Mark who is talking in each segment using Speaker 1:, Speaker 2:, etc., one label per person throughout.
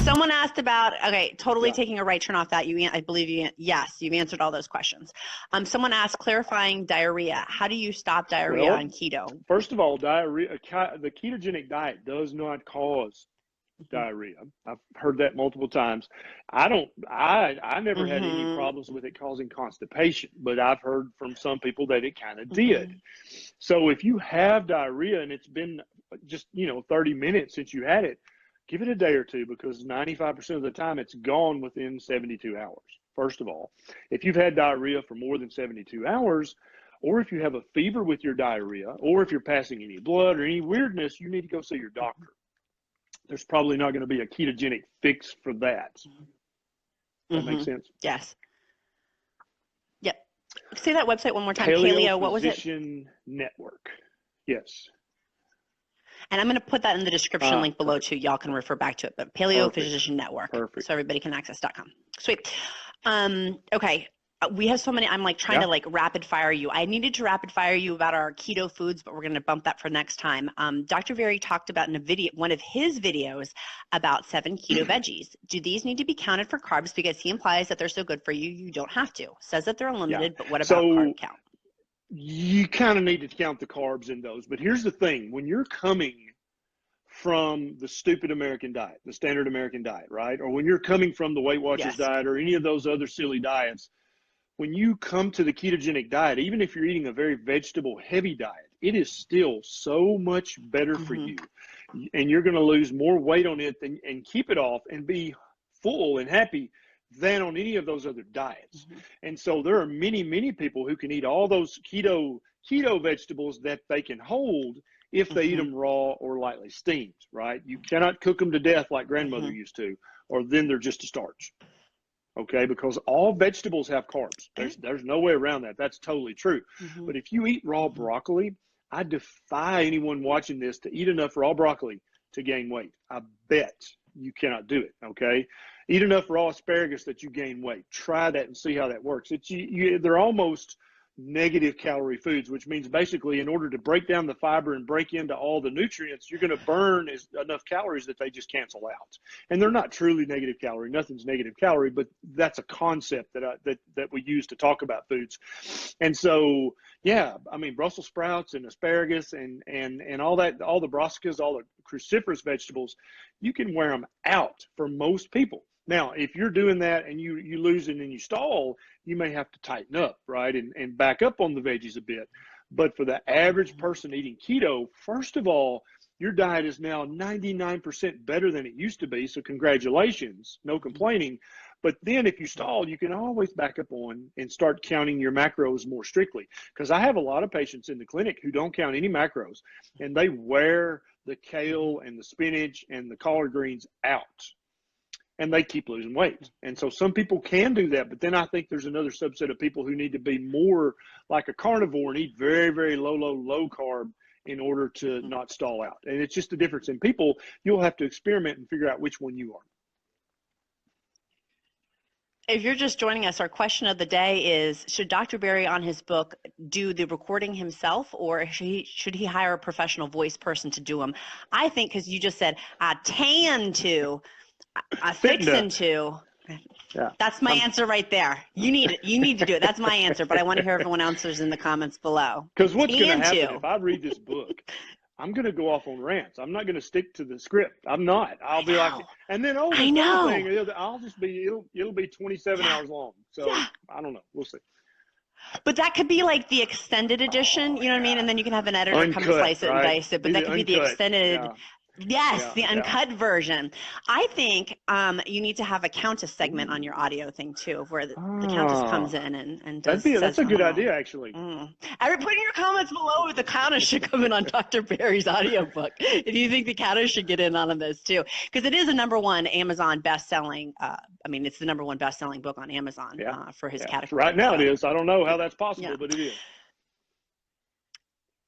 Speaker 1: Someone asked about, totally
Speaker 2: Yeah.
Speaker 1: taking a right turn off that. I believe yes, you've answered all those questions. Someone asked, clarifying diarrhea. How do you stop diarrhea on keto?
Speaker 2: First of all, diarrhea, the ketogenic diet does not cause diarrhea. I've heard that multiple times. I never had any problems with it causing constipation, but I've heard from some people that it kind of did. So if you have diarrhea and it's been just, 30 minutes since you had it, give it a day or two, because 95% of the time it's gone within 72 hours. First of all, if you've had diarrhea for more than 72 hours, or if you have a fever with your diarrhea, or if you're passing any blood or any weirdness, you need to go see your doctor. There's probably not going to be a ketogenic fix for that. That makes sense?
Speaker 1: Yes. Yep. Say that website one more time.
Speaker 2: Paleo
Speaker 1: what was it?
Speaker 2: Physician Network. Yes.
Speaker 1: And I'm going to put that in the description link below too. Y'all can refer back to it. But Paleo Physician Network.
Speaker 2: Perfect.
Speaker 1: So everybody can access.com. Sweet. Okay. We have so many. I'm like trying to like rapid fire you. I needed to rapid fire you about our keto foods, but we're going to bump that for next time. Dr. Very talked about in a video, one of his videos, about 7 keto veggies. Do these need to be counted for carbs? Because he implies that they're so good for you, you don't have to. Says that they're unlimited, but what about carb count?
Speaker 2: You kind of need to count the carbs in those. But here's the thing: when you're coming from the stupid American diet, the standard American diet, right? Or when you're coming from the Weight Watchers diet or any of those other silly diets, when you come to the ketogenic diet, even if you're eating a very vegetable heavy diet, it is still so much better for you. And you're going to lose more weight on it and keep it off and be full and happy than on any of those other diets. And so there are many, many people who can eat all those keto vegetables that they can hold if they eat them raw or lightly steamed, right? You cannot cook them to death like grandmother used to, or then they're just a starch. Okay, because all vegetables have carbs. There's no way around that. That's totally true. But if you eat raw broccoli, I defy anyone watching this to eat enough raw broccoli to gain weight. I bet you cannot do it, okay? Eat enough raw asparagus that you gain weight. Try that and see how that works. They're almost negative calorie foods, which means basically in order to break down the fiber and break into all the nutrients, you're going to burn enough calories that they just cancel out. And they're not truly negative calorie. Nothing's negative calorie, but that's a concept that we use to talk about foods. And so, yeah, I mean, Brussels sprouts and asparagus and all that, all the brassicas, all the cruciferous vegetables, you can wear them out for most people. Now, if you're doing that and you lose it and you stall, you may have to tighten up, right, and back up on the veggies a bit. But for the average person eating keto, first of all, your diet is now 99% better than it used to be. So congratulations, no complaining. But then if you stall, you can always back up on and start counting your macros more strictly. Because I have a lot of patients in the clinic who don't count any macros, and they wear the kale and the spinach and the collard greens out, and they keep losing weight. And so some people can do that, but then I think there's another subset of people who need to be more like a carnivore and eat very, very low carb in order to not stall out. And it's just a difference in people. You'll have to experiment and figure out which one you are.
Speaker 1: If you're just joining us, our question of the day is, should Dr. Berry on his book do the recording himself, or should he hire a professional voice person to do them? I think, because you just said, I tan to, I fix into. Yeah. That's my answer right there. You need it. You need to do it. That's my answer, but I want to hear everyone else's in the comments below.
Speaker 2: Because what's going to happen if I read this book, I'm going to go off on rants. I'm not going to stick to the script. I'm not. I'll be like, and then
Speaker 1: I know.
Speaker 2: I'll just be, it'll be 27 hours long. So I don't know. We'll see.
Speaker 1: But that could be like the extended edition, you know what I mean? And then you can have an editor come to slice it and dice it. But that could be the extended. Yeah. Yes, the uncut version. I think you need to have a Countess segment on your audio thing too, where the Countess comes in and does.
Speaker 2: That's a good idea, actually.
Speaker 1: Put in your comments below if the Countess should come in on Dr. Berry's audiobook. If you think the Countess should get in on this too, because it is a #1 Amazon best-selling. It's the #1 best-selling book on Amazon for his category.
Speaker 2: Right now it is. I don't know how that's possible, but it is.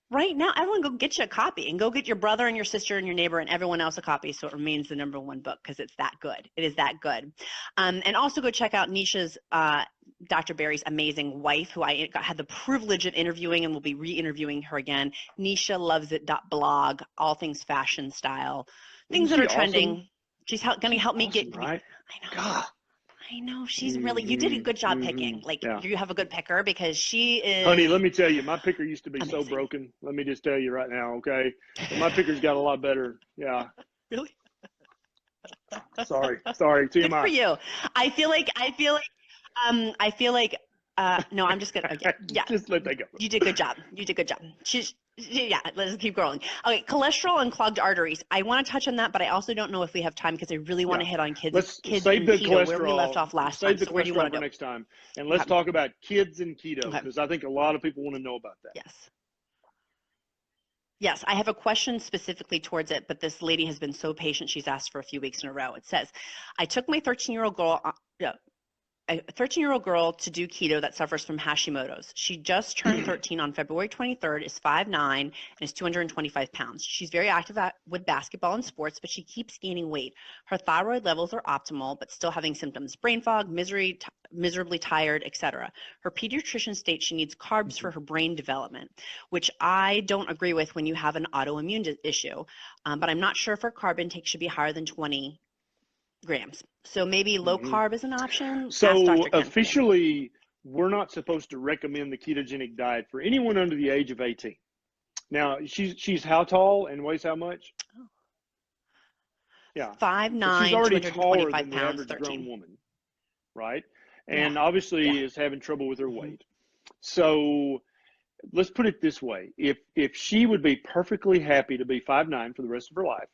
Speaker 1: Right now, everyone go get you a copy, and go get your brother and your sister and your neighbor and everyone else a copy, so it remains the #1 book, because it's that good. It is that good. And also go check out Nisha's, Dr. Berry's amazing wife, who I had the privilege of interviewing and will be re-interviewing her again. NishaLovesIt.blog, all things fashion style, things that are trending. Awesome? She's going to help me
Speaker 2: awesome,
Speaker 1: get,
Speaker 2: right?
Speaker 1: I know.
Speaker 2: God.
Speaker 1: I know. She's really, you did a good job picking. Like,
Speaker 2: Yeah.
Speaker 1: you have a good picker because she is.
Speaker 2: Honey, let me tell you, my picker used to be
Speaker 1: amazing.
Speaker 2: so broken. Let me just tell you right now, okay? But my picker's got a lot better. Yeah.
Speaker 1: Really?
Speaker 2: Sorry, TMI.
Speaker 1: Good for you. I feel like, no, I'm just gonna, okay, yeah.
Speaker 2: Just let that go.
Speaker 1: You did a good job. Yeah, let's keep going. Okay, cholesterol and clogged arteries. I want to touch on that, but I also don't know if we have time because I really want to hit on kids
Speaker 2: save
Speaker 1: and
Speaker 2: the
Speaker 1: keto, where we left off last time.
Speaker 2: Save the cholesterol for next time. And let's talk about kids and keto, because I think a lot of people want to know about that.
Speaker 1: Yes. Yes, I have a question specifically towards it, but this lady has been so patient. She's asked for a few weeks in a row. It says, I took my 13-year-old girl, a 13-year-old girl to do keto that suffers from Hashimoto's. She just turned 13 on February 23rd, is 5'9", and is 225 pounds. She's very active with basketball and sports, but she keeps gaining weight. Her thyroid levels are optimal, but still having symptoms: brain fog, miserably tired, etc. Her pediatrician states she needs carbs for her brain development, which I don't agree with when you have an autoimmune issue, but I'm not sure if her carb intake should be higher than 20 grams. So maybe low carb is an option.
Speaker 2: So officially, we're not supposed to recommend the ketogenic diet for anyone under the age of 18. Now, she's how tall and weighs how much?
Speaker 1: Oh.
Speaker 2: Yeah.
Speaker 1: 5'9",
Speaker 2: so she's already taller than
Speaker 1: pounds,
Speaker 2: the average
Speaker 1: 13.
Speaker 2: grown woman, right? And obviously is having trouble with her weight. So let's put it this way. If she would be perfectly happy to be 5'9" for the rest of her life,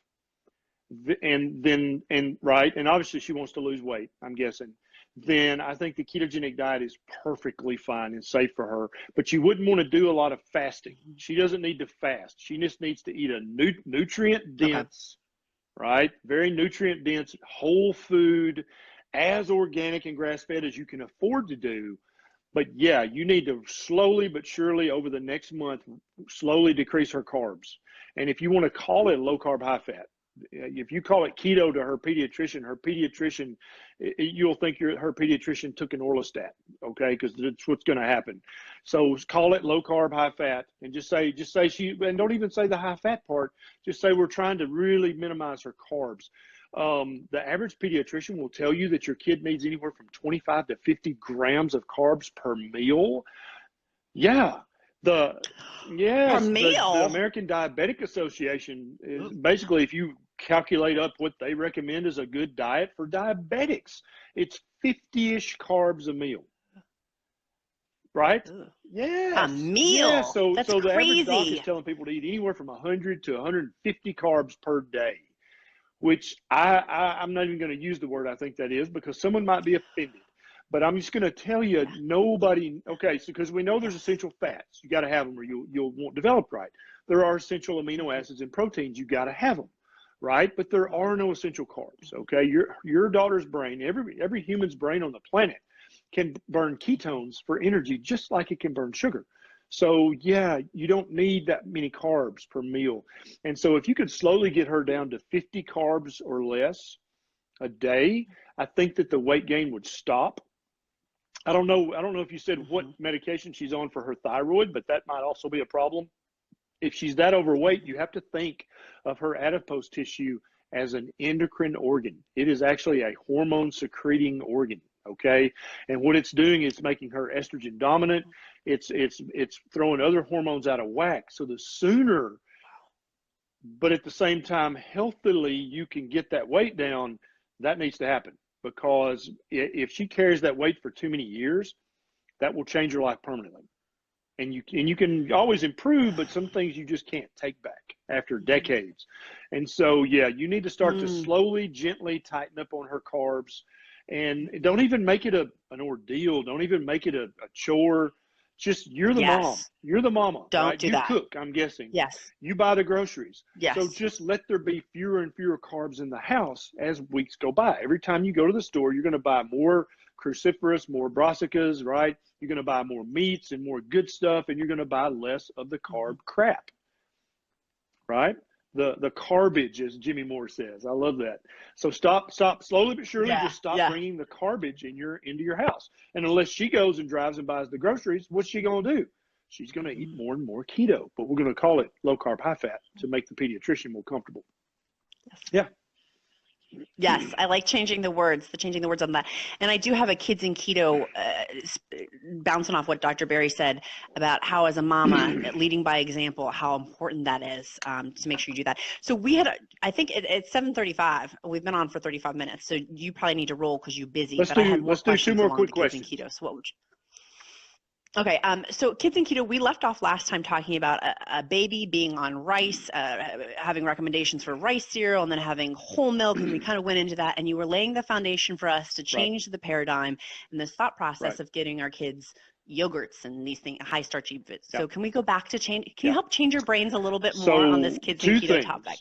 Speaker 2: and obviously she wants to lose weight, I'm guessing, then I think the ketogenic diet is perfectly fine and safe for her. But you wouldn't want to do a lot of fasting. She doesn't need to fast. She just needs to eat a nutrient dense, right? Very nutrient dense, whole food, as organic and grass fed as you can afford to do. But yeah, you need to slowly but surely over the next month, slowly decrease her carbs. And if you want to call it low carb, high fat, if you call it keto to her pediatrician, you'll think her pediatrician took an orlistat, okay? Because that's what's going to happen. So call it low carb, high fat, and just say and don't even say the high fat part. Just say we're trying to really minimize her carbs. The average pediatrician will tell you that your kid needs anywhere from 25 to 50 grams of carbs per meal. Yeah. The American Diabetic Association is basically, if you calculate up what they recommend as a good diet for diabetics, it's 50-ish carbs a meal. Right? Yeah.
Speaker 1: A meal.
Speaker 2: Yeah. So
Speaker 1: that's
Speaker 2: the
Speaker 1: crazy.
Speaker 2: average doc is telling people to eat anywhere from 100 to 150 carbs per day, which I'm not even going to use the word I think that is, because someone might be offended. But I'm just going to tell you, okay, so because we know there's essential fats. You got to have them or you'll won't develop right. There are essential amino acids and proteins. You got to have them, right? But there are no essential carbs, okay? Your daughter's brain, every human's brain on the planet can burn ketones for energy just like it can burn sugar. So yeah, you don't need that many carbs per meal. And so if you could slowly get her down to 50 carbs or less a day, I think that the weight gain would stop. I don't know if you said what medication she's on for her thyroid, but that might also be a problem. If she's that overweight, you have to think of her adipose tissue as an endocrine organ. It is actually a hormone secreting organ, okay? And what it's doing is making her estrogen dominant. It's throwing other hormones out of whack. So the sooner, but at the same time, healthily, you can get that weight down, that needs to happen. Because if she carries that weight for too many years, that will change her life permanently. And you can always improve, but some things you just can't take back after decades. And so, yeah, you need to start to slowly, gently tighten up on her carbs. And don't even make it an ordeal. Don't even make it a chore. Just, you're the mom. You're the mama.
Speaker 1: Don't do that.
Speaker 2: You cook, I'm guessing.
Speaker 1: Yes.
Speaker 2: You buy the groceries.
Speaker 1: Yes.
Speaker 2: So just let there be fewer and fewer carbs in the house as weeks go by. Every time you go to the store, you're going to buy more cruciferous, more brassicas, right? You're going to buy more meats and more good stuff, and you're going to buy less of the carb crap, right? The garbage, as Jimmy Moore says. I love that. So stop slowly but surely. Just stop bringing the garbage into your house. And unless she goes and drives and buys the groceries, what's she going to do? She's going to eat more and more keto, but we're going to call it low carb, high fat to make the pediatrician more comfortable.
Speaker 1: Yes. Yes, I like changing the words on that. And I do have a Kids in Keto, bouncing off what Dr. Berry said about how, as a mama, leading by example, how important that is, to make sure you do that. So we had, I think it's 7:35. We've been on for 35 minutes, so you probably need to roll because you're busy. But I had more questions
Speaker 2: two more
Speaker 1: along
Speaker 2: quick
Speaker 1: the Kids in
Speaker 2: questions.
Speaker 1: Keto. So what would you? Okay, so Kids in Keto, we left off last time talking about a baby being on rice, having recommendations for rice cereal, and then having whole milk, and we kind of went into that, and you were laying the foundation for us to change the paradigm and this thought process of getting our kids yogurts and these things, high starchy foods. So can we go back to change? Can you help change your brains a little bit more on this Kids in Keto topic?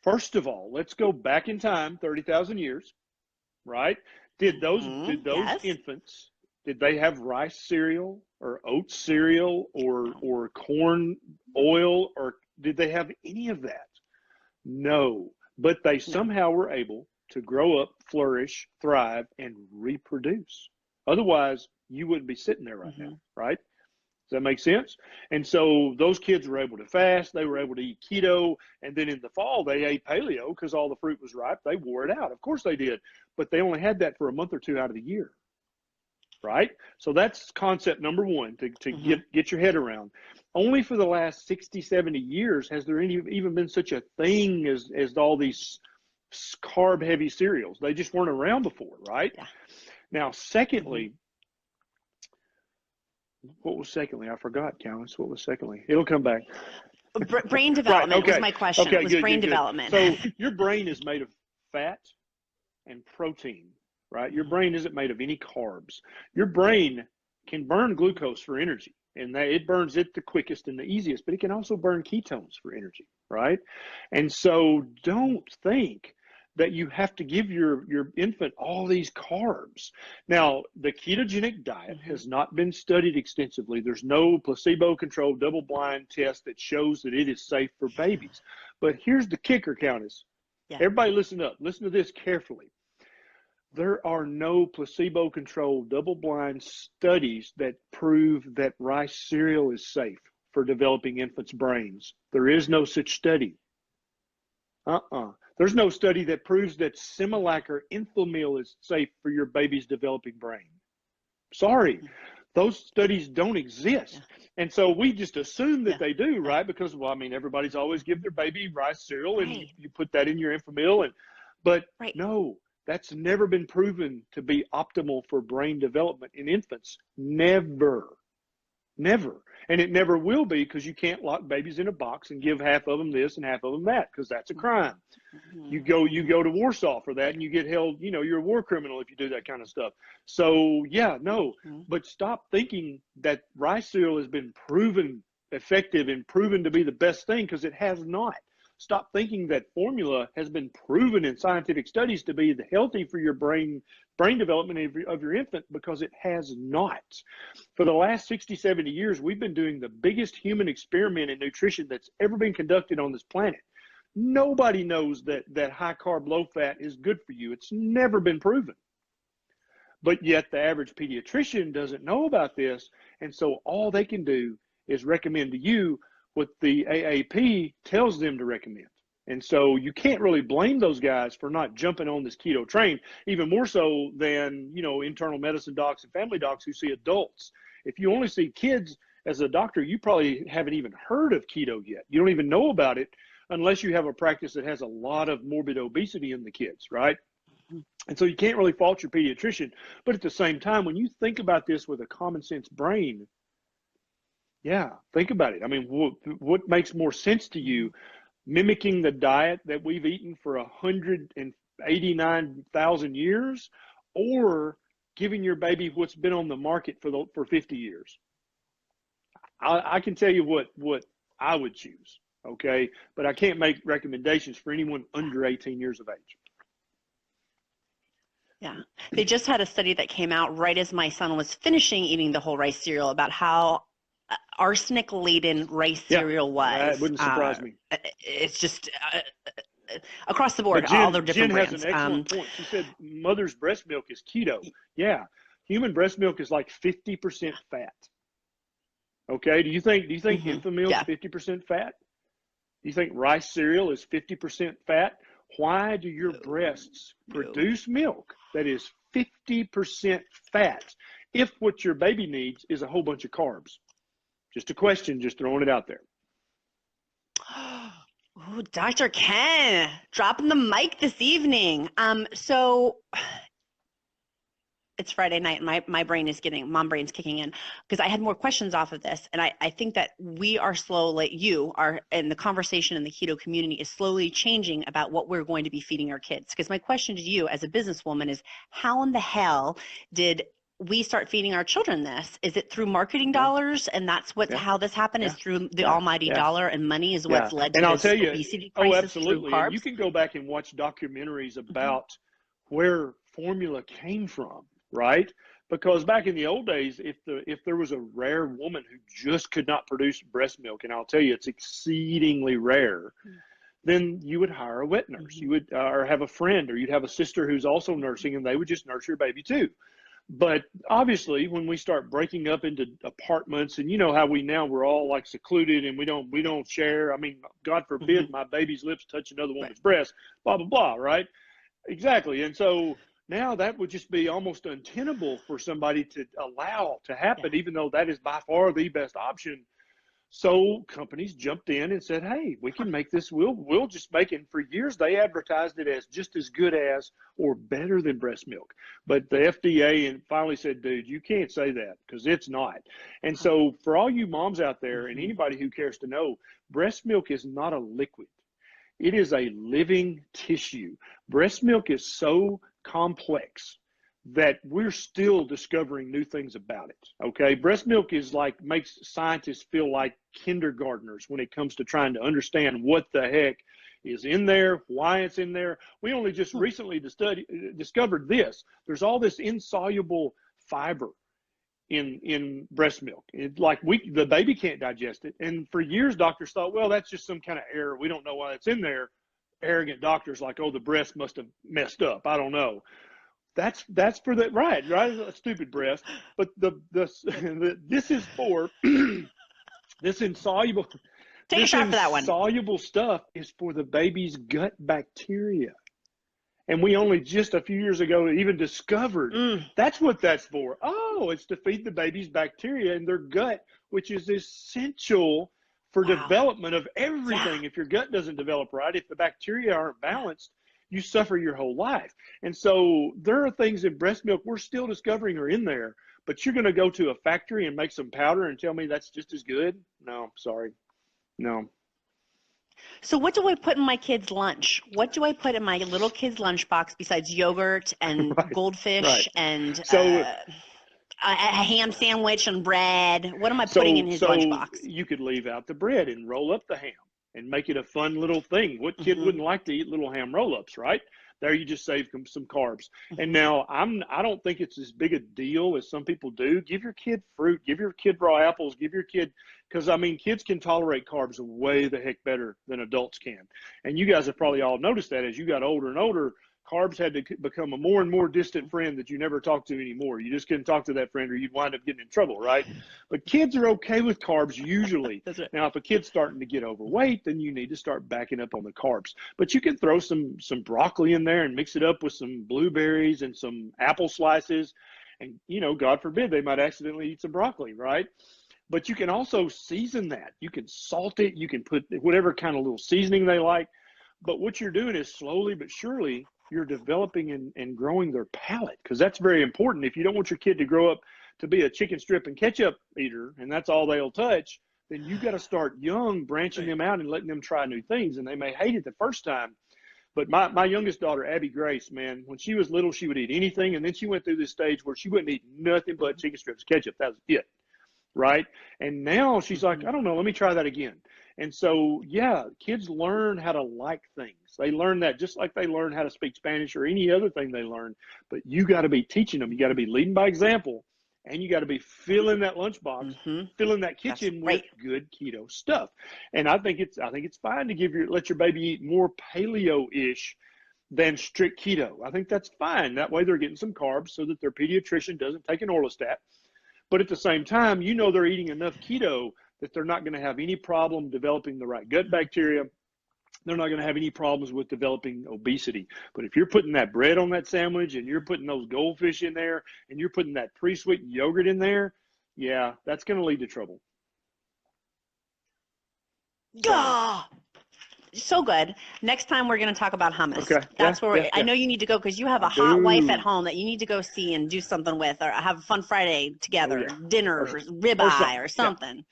Speaker 2: First of all, let's go back in time 30,000 years, right? Did those infants, did they have rice cereal or oat cereal or corn oil, or did they have any of that? No, but they somehow were able to grow up, flourish, thrive, and reproduce. Otherwise, you wouldn't be sitting there right now, right? Does that make sense? And so those kids were able to fast, they were able to eat keto, and then in the fall they ate paleo because all the fruit was ripe. They wore it out. Of course they did, but they only had that for a month or two out of the year. Right? So that's concept number one to get your head around. Only for the last 60, 70 years has there even been such a thing as all these carb heavy cereals. They just weren't around before, right? Yeah. Now, secondly, what was secondly? I forgot, Countess. What was secondly? It'll come back.
Speaker 1: Brain development was my question.
Speaker 2: Okay,
Speaker 1: it was brain development.
Speaker 2: So your brain is made of fat and protein. Right? Your brain isn't made of any carbs. Your brain can burn glucose for energy, and it burns it the quickest and the easiest, but it can also burn ketones for energy, right? And so don't think that you have to give your infant all these carbs. Now, the ketogenic diet has not been studied extensively. There's no placebo-controlled double-blind test that shows that it is safe for babies. But here's the kicker, Countess. Yeah. Everybody listen up. Listen to this carefully. There are no placebo-controlled double-blind studies that prove that rice cereal is safe for developing infants' brains. There is no such study. There's no study that proves that Similac or Enfamil is safe for your baby's developing brain. Sorry, those studies don't exist. And so we just assume that they do, right? Because, well, I mean, everybody's always give their baby rice cereal, and you put that in your Enfamil, but no. That's never been proven to be optimal for brain development in infants. Never. Never. And it never will be, because you can't lock babies in a box and give half of them this and half of them that, because that's a crime. You go to Warsaw for that, and you get held, you're a war criminal if you do that kind of stuff. So, but stop thinking that rice cereal has been proven effective and proven to be the best thing, because it has not. Stop thinking that formula has been proven in scientific studies to be healthy for your brain development of your infant, because it has not. For the last 60, 70 years, we've been doing the biggest human experiment in nutrition that's ever been conducted on this planet. Nobody knows that high carb, low fat is good for you. It's never been proven. But yet the average pediatrician doesn't know about this, and so all they can do is recommend to you what the AAP tells them to recommend. And so you can't really blame those guys for not jumping on this keto train, even more so than, internal medicine docs and family docs who see adults. If you only see kids as a doctor, you probably haven't even heard of keto yet. You don't even know about it unless you have a practice that has a lot of morbid obesity in the kids, right? And so you can't really fault your pediatrician. But at the same time, when you think about this with a common sense brain, think about it. I mean, what makes more sense to you? Mimicking the diet that we've eaten for 189,000 years, or giving your baby what's been on the market for 50 years? I can tell you what I would choose, okay? But I can't make recommendations for anyone under 18 years of age.
Speaker 1: Yeah. They just had a study that came out right as my son was finishing eating the whole rice cereal about how arsenic-laden rice cereal was.
Speaker 2: That wouldn't surprise me.
Speaker 1: It's just across the board, all the different brands.
Speaker 2: Jen has an excellent point. She said mother's breast milk is keto. Yeah, human breast milk is like 50% fat. Okay, do you think Enfamil is 50% fat? Do you think rice cereal is 50% fat? Why do your breasts produce milk that is 50% fat if what your baby needs is a whole bunch of carbs? Just a question, just throwing it out there.
Speaker 1: Oh, Dr. Ken, dropping the mic this evening. So it's Friday night and my brain is mom brain's kicking in because I had more questions off of this. And I think that we are and the conversation in the keto community is slowly changing about what we're going to be feeding our kids. Because my question to you as a businesswoman is, how in the hell did we start feeding our children this? Is it through marketing dollars? And that's how this happened is through the almighty dollar, and money is what's led to this obesity crisis through carbs?
Speaker 2: And you can go back and watch documentaries about where formula came from, right? Because back in the old days, if there was a rare woman who just could not produce breast milk, and I'll tell you it's exceedingly rare, then you would hire a wet nurse. You would or have a friend, or you'd have a sister who's also nursing, and they would just nurse your baby too. But obviously, when we start breaking up into apartments, and you know how we're all like secluded and we don't share. I mean, God forbid my baby's lips touch another woman's breast, blah, blah, blah, right? Exactly. And so now that would just be almost untenable for somebody to allow to happen, even though that is by far the best option. So companies jumped in and said, hey, we can make this, we'll just make it. And for years, they advertised it as just as good as or better than breast milk. But the FDA finally said, dude, you can't say that because it's not. And so for all you moms out there and anybody who cares to know, breast milk is not a liquid. It is a living tissue. Breast milk is so complex that we're still discovering new things about it, okay? Breast milk makes scientists feel like kindergartners when it comes to trying to understand what the heck is in there, why it's in there. We only just recently discovered this. There's all this insoluble fiber in breast milk. The baby can't digest it. And for years, doctors thought, well, that's just some kind of error. We don't know why it's in there. Arrogant doctors like, oh, the breast must have messed up. I don't know. That's for the right, a stupid breast. But this is for this insoluble.
Speaker 1: Take a shot for that one.
Speaker 2: Insoluble stuff is for the baby's gut bacteria, and we only just a few years ago even discovered that's what that's for. Oh, it's to feed the baby's bacteria in their gut, which is essential for development of everything. If your gut doesn't develop right, if the bacteria aren't balanced, you suffer your whole life. And so there are things in breast milk we're still discovering are in there, but you're going to go to a factory and make some powder and tell me that's just as good? No, sorry. No.
Speaker 1: So what do I put in my kid's lunch? What do I put in my little kid's lunchbox besides yogurt and goldfish and a ham sandwich and bread? What am I putting in his lunchbox?
Speaker 2: You could leave out the bread and roll up the ham and make it a fun little thing. What kid wouldn't like to eat little ham roll-ups, right? There you just save some carbs. And now I don't think it's as big a deal as some people do. Give your kid fruit, give your kid raw apples, give your kid, because I mean, kids can tolerate carbs way the heck better than adults can. And you guys have probably all noticed that as you got older and older, carbs had to become a more and more distant friend that you never talk to anymore. You just couldn't talk to that friend or you'd wind up getting in trouble, right? But kids are okay with carbs usually.
Speaker 1: That's right.
Speaker 2: Now, if a kid's starting to get overweight, then you need to start backing up on the carbs. But you can throw some broccoli in there and mix it up with some blueberries and some apple slices. And, God forbid, they might accidentally eat some broccoli, right? But you can also season that. You can salt it. You can put whatever kind of little seasoning they like. But what you're doing is slowly but surely, you're developing and growing their palate, because that's very important. If you don't want your kid to grow up to be a chicken strip and ketchup eater and that's all they'll touch, then you got to start young, branching them out and letting them try new things. And they may hate it the first time. But my youngest daughter, Abby Grace, man, when she was little, she would eat anything. And then she went through this stage where she wouldn't eat nothing but chicken strips, ketchup. That was it. Right. And now she's like, I don't know, let me try that again. And so, kids learn how to like things. They learn that just like they learn how to speak Spanish or any other thing they learn. But you got to be teaching them. You got to be leading by example, and you got to be filling that lunchbox, filling that kitchen with good keto stuff. And I think it's fine to let your baby eat more paleo-ish than strict keto. I think that's fine. That way they're getting some carbs so that their pediatrician doesn't take an orlistat. But at the same time, they're eating enough keto that they're not going to have any problem developing the right gut bacteria they're not going to have any problems with developing obesity. But if you're putting that bread on that sandwich and you're putting those goldfish in there and you're putting that pre-sweetened yogurt in there, yeah, that's going to lead to trouble.
Speaker 1: Oh, so good. Next time we're going to talk about hummus.
Speaker 2: Okay.
Speaker 1: That's where I know you need to go because you have a hot wife at home that you need to go see and do something with, or have a fun Friday together, dinner, or ribeye, or something.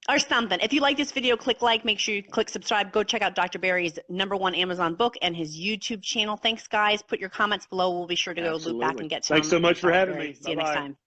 Speaker 1: Or something. If you like this video, click like, make sure you click subscribe. Go check out Dr. Berry's #1 Amazon book and his YouTube channel. Thanks, guys. Put your comments below. We'll be sure to go loop back and get to them.
Speaker 2: Thanks so much for having me.
Speaker 1: See you next time.